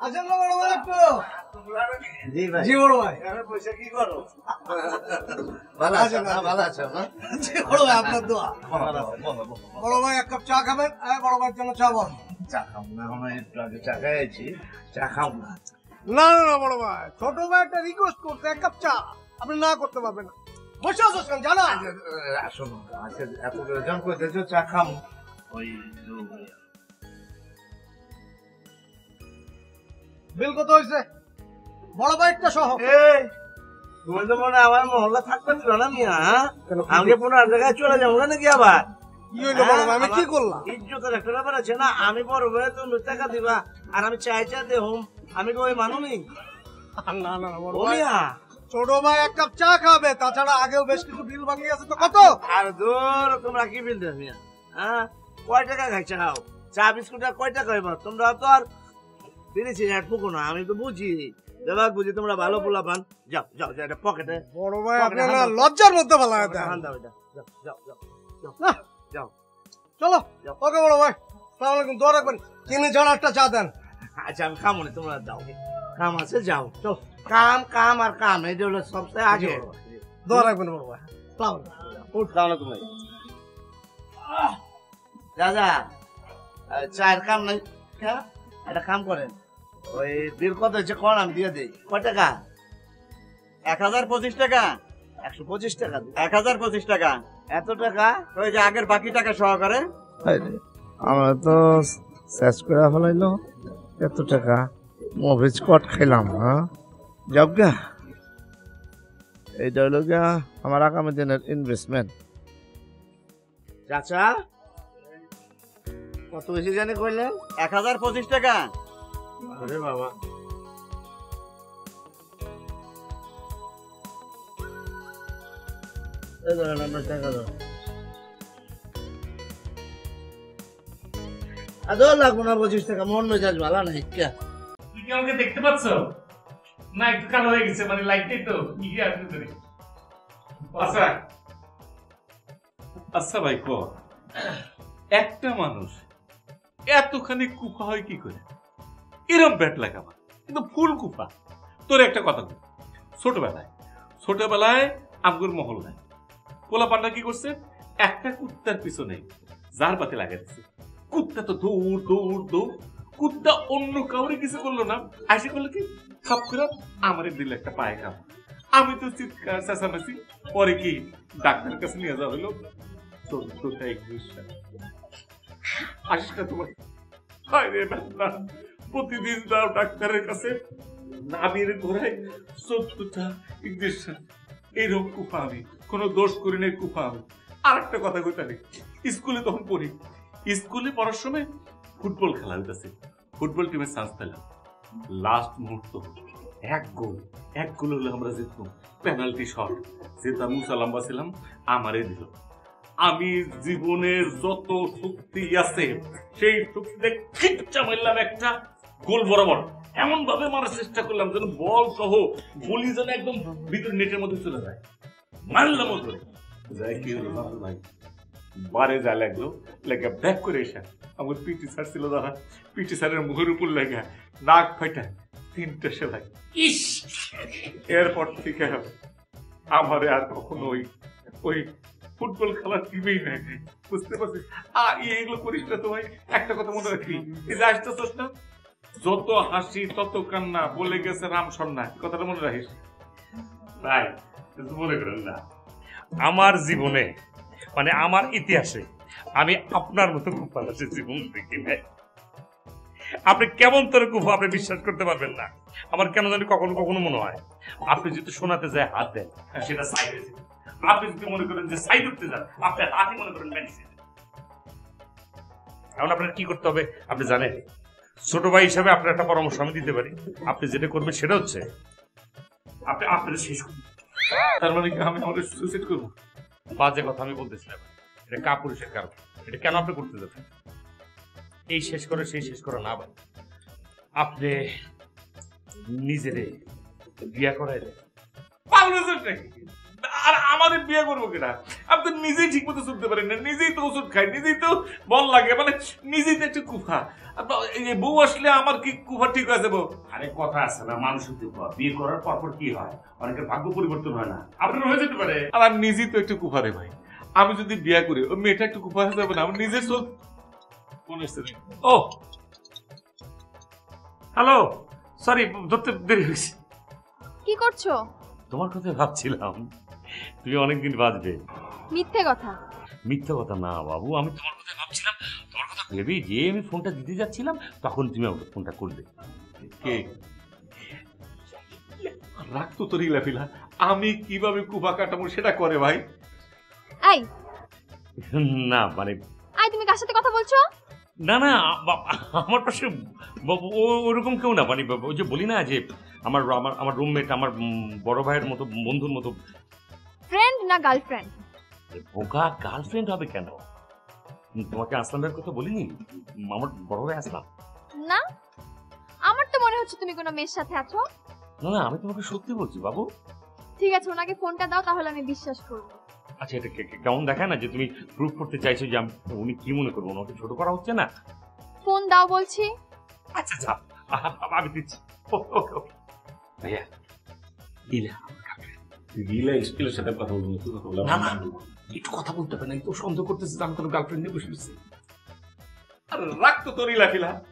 আছেন না বড় ভাই একটু? জি ভাই। জি বড় ভাই। আরে পয়সা কি করো? ভালো আছো না? ভালো আছো না? জি বড় ভাই, আপনার দোয়া। বড় ভাই এক কাপ চা খাবেন? বড় ভাইয়ের জন্য চা বল। চা খাবো না, আমরা একটু আগে চা খেয়েছি, চা খাবো না। না না না বড় ভাই, ছোট ভাই একটা রিকোয়েস্ট করতে, এক কাপ চা আপনি না করতে পারবেন না। বসে আছো কেন জানা? আসলে এত জন করতেছো, চা খাবো। ওই বিল কত হয়েছে? বড় ভাইটা সহ। তুমি তো মনে আমার মহল্লা থাকতে দিল না মিয়া। আমাকে 15 জায়গায় চলে যাবো নাকি আবার? আমি কি করলাম? ইজ্জতের একটা ব্যাপার আছে না। আমি বড় ভাই, তুমি টাকা দিবা আর আমি চাই দেহম, আমি কি ওই মানুষই? না না বড় ভাই, ছোট ভাই এক কাপ চা খাবে, তাছাড়া আগেও বেশ কিছু বিল বাকি আছে তো। কত? আর দূর, তোমরা কি বিল দেবে মিয়া? হ্যাঁ, কয় টাকা খাই চাও? চা বিস্কুট আর কয় টাকা হইব? তোমরা তো আর দিনেছি ফুকো না, আমি তো বুঝি, দাদা বুঝি তোমরা ভালো পোলা পান। যাও যাও যাও পকেটে। বড় ভাই আপনারা লজ্জার মধ্যে ভালো হয়। যাও যাও যাও যাও যাও চলো। ওকে বড় ভাই, আসসালামু আলাইকুম। দোয়া রাখবেন, চিনি ছাড়া একটা চা দেন। আচ্ছা আমি খাবো না, তোমরা যাও, কাম আছে যাও। চল, কাম কাম আর কাম, এটা হলো সবচেয়ে আগে। দোয়া রাখবেন বড় ভাই। আসসালামু আলাইকুম ভাই। দাদা চায়ের কাম নাই, একটা কাম করেন, ওই বিল কত হচ্ছে কোন, আমি দিয়ে দিই। কয় টাকা? 1025 টাকা। 125 টাকা? 1025 টাকা। এত টাকা? ওই যে আগের বাকি টাকা সহকারে। আমরা তো শেষ করে ফেলাইলো এত টাকা। মফিজ কট খাইলাম। হ্যাঁ যাবগা, এইটা হলো গা আমার আগামী দিনের ইনভেস্টমেন্ট। চাচা কত বেশি জানি কইলেন? 1025 টাকা। আরে বাবা, লাগবো না 25 টাকা। মন মেজাজ ভালো নাই। তুই কি আমাকে দেখতে পাচ্ছ না? একটু কালো হয়ে গেছে, মানে লাইটটাই তো আচ্ছা আচ্ছা ভাই, ক একটা মানুষ এতখানি কুফা হয় কি করে? এরম ব্যাট লাগা আমার কিন্তু ফুল কুফা। তোর একটা কথা বল, ছোটবেলায় আমগুর মহল্লায় পোলা পান্ডা কি করছে, একটা কুত্তার পিছনে জার বাতি লাগাই দিচ্ছে। কুত্তা তো দৌড় দৌড় দৌড়, কুত্তা অন্য কাউরে কিছু করলো না, আসে করলো কি খাপ করে আমার দিল একটা পায়ে খাপ। আমি তো চিৎকার চেঁচামেচি, পরে কি ডাক্তারের কাছে নিয়ে যাওয়া হইলো। আসিস না তোমার প্রতিদিন যাও ডাক্তারের কাছে, নামের ঘোরায় 14টা ইঞ্জেকশন। এইরকম কুফা আমি, কোনো দোষ করি নাই কুফা আমি। আর একটা কথা কইতালি, স্কুলে তখন পড়ি, স্কুলে পড়ার সময় ফুটবল খেলা হইতেছে, ফুটবল টিমের চান্স পেলাম। লাস্ট মুহূর্ত এক গোল হলে আমরা জিতবো, পেনাল্টি শট, যেটা মুসা লম্বা ছিলাম আমারে দিল। আমি জীবনের যত শক্তি আছে সেই শক্তিতে খিচ্চা মারলাম একটা গোল বরাবর, এমন ভাবে মারার চেষ্টা করলাম যেন বল সহ বলি যেন একদম ভিতর নেটের মধ্যে চলে যায়। মারলাম ধরে যাই, কি হলো ভাই, বারে যা লাগলো, লেগে ব্যাক করে এসে আমার পিটি স্যার ছিল দাদা, পিটি স্যারের মুখের উপর লেগে নাক ফাইটা 3টে সেলাই। ইস, এরপর থেকে আমারে আর কখনো ওই ফুটবল খেলার টিমেই নেই, বুঝতে পারছিস? এইগুলো করিস না তো ভাই। একটা কথা মনে রাখবি, এই যে আসতেছিস না, যত হাসি তত কান্না, বলে গেছে রাম সন্না, কথাটা মনে রাখিস ভাই। মনে করেন না, আমার জীবনে মানে আমার ইতিহাসে আমি আপনার মতো কুফা জীবন দেখি নাই। আপনি কেমন তোর কুফা আপনি বিশ্বাস করতে পারবেন না। আমার কেন জানি কখনো কখনো মনে হয় আপনি যদি শোনাতে যায় হাত দেন সেটা সাইড হয়েছে, আপনি যদি মনে করেন যে সাইড উঠতে যান আপনার হাতই মনে করেন মেডিসিন। এখন আপনার কি করতে হবে আপনি জানেন। ছোট ভাই হিসাবে আপনার একটা পরামর্শ আমি দিতে পারি। আপনি যেটা করবেন সেটা হচ্ছে আপনি আপনার শেষ করুন। তার মানে কি আমি আমাদের সুইসাইড করবো? বাজে কথা আমি বলতেছি না, এটা কাপুরুষের কারণ। এটা কেন আপনি করতে যাচ্ছেন? এই শেষ করে সেই শেষ করে না ভাই, আপনি নিজেরে বিয়া করাই দেন। আর আমাদের বিয়ে করবো কিনা? আপনি তো নিজেই ঠিক মতো চলতে পারেন না, নিজেই তো ওষুধ খাই, নিজেই তো বল লাগে, মানে নিজেই তো একটা কুফা। এই বউ আসলে আমার কি কুফা ঠিক হয়ে যাবো? আরে কথা আছে না, মানুষের কুফা বিয়ে করার পর কি হয়, অনেকের ভাগ্য পরিবর্তন হয় না, আপনার হয়ে যেতে পারে। আর আমি নিজেই তো একটু কুফা রে ভাই। আমি যদি বিয়ে করি ওই মেয়েটা একটু কুফা হয়ে যাবে না? আমি নিজে চল। ও হ্যালো, সরি ধরতে দেরি হয়েছে। কি করছো? তোমার কথা ভাবছিলাম, তুমি অনেকদিন বাঁচবে। মিথ্যে কথা। মিথ্যা কথা না বাবু, আমি তোমার কথা ভাবছিলাম, তোমার কথা ভেবেই যে আমি ফোনটা দিতে যাচ্ছিলাম তখন তুমি আমাকে ফোনটা করলে। কে রাখতো তোর ইলাফিলা? আমি কিভাবে কুফা কাটাবো সেটা করে ভাই। এই না মানে তুমি কার সাথে কথা বলছো? না না, আমার পাশে ওরকম কেউ না, মানে ওই যে বলি না যে আমার আমার আমার রুমমেট, আমার বড় ভাইয়ের মতো, বন্ধুর মতো। ফ্রেন্ড না গার্লফ্রেন্ড? বোকা, গার্লফ্রেন্ড হবে কেন? তোমাকে আসলামের কথা বলিনি? আমার বড় ভাই আসলাম। না, আমার তো মনে হচ্ছে তুমি কোনো মেয়ের সাথে আছো। না না, আমি তোমাকে সত্যি বলছি বাবু। ঠিক আছে, ওনাকে ফোনটা দাও, তাহলে আমি বিশ্বাস করব। আচ্ছা, এটা কেমন দেখায় না যে তুমি প্রুফ করতে চাইছো যে উনি কি মনে করবো, ওনাকে ছোট করা হচ্ছে না? ফোন দাও বলছি। আচ্ছা আচ্ছা, আমি দিচ্ছি। ওকে ওকে ভাইয়া, স্কুলের সাথে কথা বলবো। না না, একটু কথা বলতে হবে না, একটু সন্দেহ করতেছে যে আমি কোনো গার্লফ্রেন্ড নিয়ে বসে। আর রাখতো তোর ইলাফিলা।